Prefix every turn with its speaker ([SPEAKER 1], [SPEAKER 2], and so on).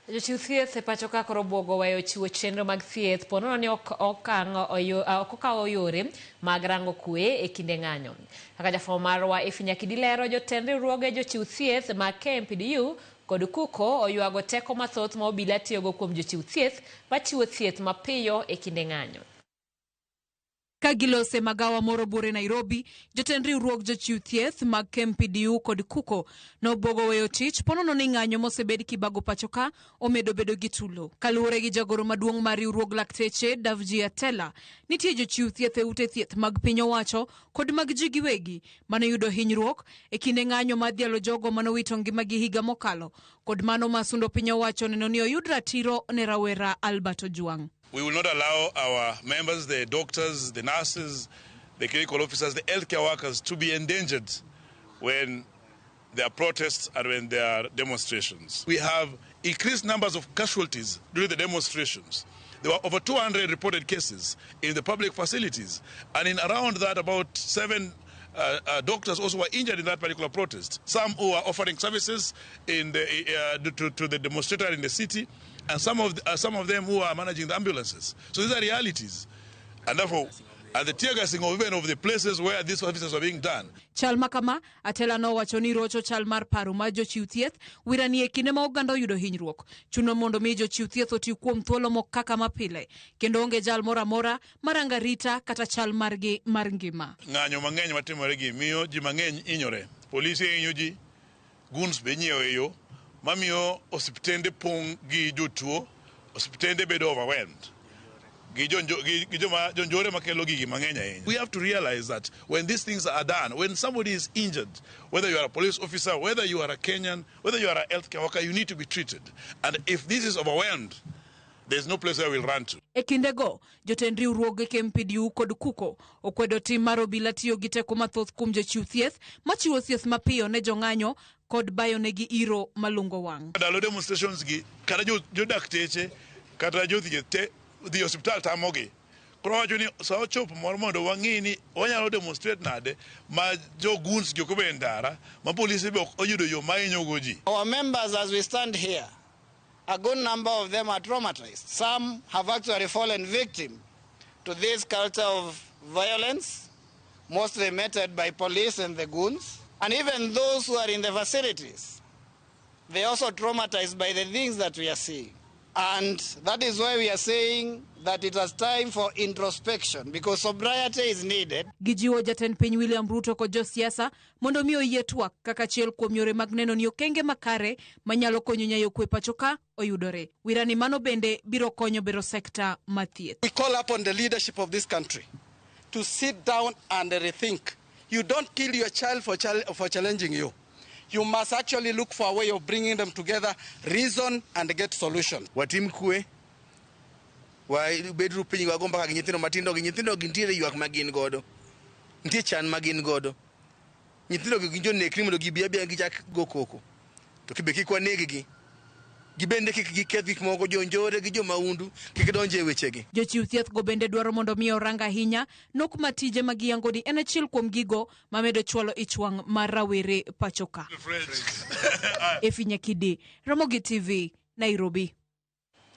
[SPEAKER 1] Jochiw thieth e pacho ka koro buogo weyo chiwo chenro mag thieth ponono ni okawo yore mag rango kwe e kinde ng'anyo. Kaka jafwambo marwa Nyakidi lero, jotend riwruoge jochiw thieth mag KMPDU kod kuko oywago teko mathoth ma obila tiyogo kuom jochiw thieth machiwo thieth mapiyo e kinde ng'anyo.
[SPEAKER 2] Ka gilose magawa moro bore Nairobi, jotend riwruog jochiw thieth mag KMPDU kod kuko nobuogo weyo tich ponono ni ng'anyo mosebed kibago pacho ka omedo bedo gi tulo. Kaluwore gi jagoro maduong' mar riwruog lakteche Davji Atela, nitie jochiw thieth e ute thieth mag piny owacho kod mag ji giwegi manayudo hinyruok e kinde ng'anyo madhialo jogo manowito ngimagi higa mokalo kod mano masundo piny owacho neno ni oyud ratiro ne rawera Albert Ojwang'.
[SPEAKER 3] We will not allow our members, the doctors, the nurses, the clinical officers, the healthcare workers to be endangered when there are protests and when there are demonstrations. We have increased numbers of casualties during the demonstrations. There were over 200 reported cases in the public facilities, and in around that about 7 doctors also were injured in that particular protest. Some who are offering services in the, to the demonstrator in the city, and some of them who are managing the ambulances. So these are realities. And therefore, the tear gassing of even of the places where these services are being done.
[SPEAKER 2] Chal makama, Atela no wacho ni rocho chal mar paro ma jochiw thieth wirani e kinde ma oganda oyudo hinyruok. Chuno mondo mi jochiw thieth oti kuom thuolo mok kaka mapile, kendo onge jal mora mora maranga rita kata chal margi mar ngima.
[SPEAKER 3] Ng'anyo mang'eny matimore gi miyo ji mang'eny hinyore. Polisi hinyo ji, guns be nyiewo e yo, mamiyo osiptende pong' gi jotuo, osiptende bedo overwhelmed. We have to realize that when these things are done, when somebody is injured, whether you are a police officer, whether you are a Kenyan, whether you are a healthcare worker, you need to be treated. And if this is overwhelmed, there's no place where we'll run to.
[SPEAKER 2] E kindego, jotend riwruoge KMPDU kod kuko okwedo tim mar obila tiyo gi teko mathoth kuom jochiw thieth machiwo thieth mapiyo ne jong'anyo kod bayo negi iro malungo wang'.
[SPEAKER 3] Dalo demonstrations gi kata jodakteche kata jothieth the hospital Ramogi. Krojuni so chop mormondo wangini onyalo demonstrate nade ma joguns jokobendara ma police be oyudo yo mainyo goji.
[SPEAKER 4] Our members, as we stand here, a good number of them are traumatized. Some have actually fallen victim to this culture of violence, mostly meted by police and the goons. And even those who are in the facilities, they are also traumatized by the things that we are seeing. And that is why we are saying that it is time for introspection, because sobriety is needed.
[SPEAKER 2] Gijiwo jatend piny William Ruto kod josiasa mondo mi oyie twak kaka achiel kuom yore mag neno ni okenge makare manyalo konyo nyayo kwe pacho ka oyudore. Wirani mano bende biro konyo bero sekta mathieth.
[SPEAKER 5] We call upon the leadership of this country to sit down and rethink. You don't kill your child for challenging you. You must actually look for a way of bringing them together, reason and get solution.
[SPEAKER 6] Watim kwe wa bedru piny wagomba ka nyithindo matindo gi nyithindo gi ntiere ywak magin godo. Ntie chan magin godo. Nyithindo gi ginjo nekri mondo gibia bia gichak go koko. To kibe kikwa negigi. Gibende kik gik moko jonjore gi jomaundu kik donje wechegi.
[SPEAKER 2] Jochiw thieth go bende dwaro mondo mi orang ahinya nok matije magiyango ni en achiel kuom gigo mamedo chwalo ichwang' mar rawere pacho ka. Nyakidi, Ramogi TV, Nairobi.